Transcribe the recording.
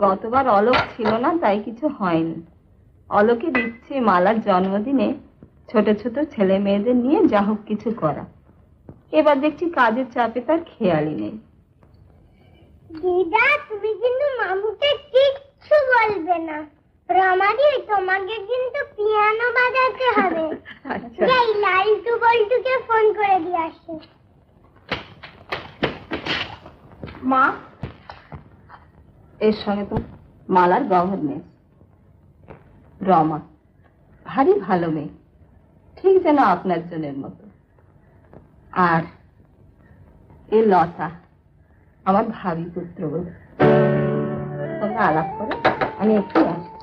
গতবার অলোক ছিল না, তাই কিছু হয়নি। অলোকে দিচ্ছে মালার জন্মদিনে ছোট ছোট ছেলে মেয়েদের নিয়ে যা হোক কিছু করা। এবার দেখছি কাজের চাপে তার খেয়ালই নেই। দিদা, তুমি কিন্তু মামুকে কিচ্ছু বলবে না। রমাদি, তোমাকে কিন্তু পিয়ানো বাজাতে হবে। যাই লালটু বল্টুকে ফোন করে দিয়ে আসি। মা, এর সঙ্গে তো মালার গভর্নেন্স। রমা ভারী ভালো মেয়ে, ঠিক যেন আপনার জনের মতো। আর এ লতা আমার ভাবি পুত্র বলে। তোমরা আলাপ করো, আমি একটু আসি।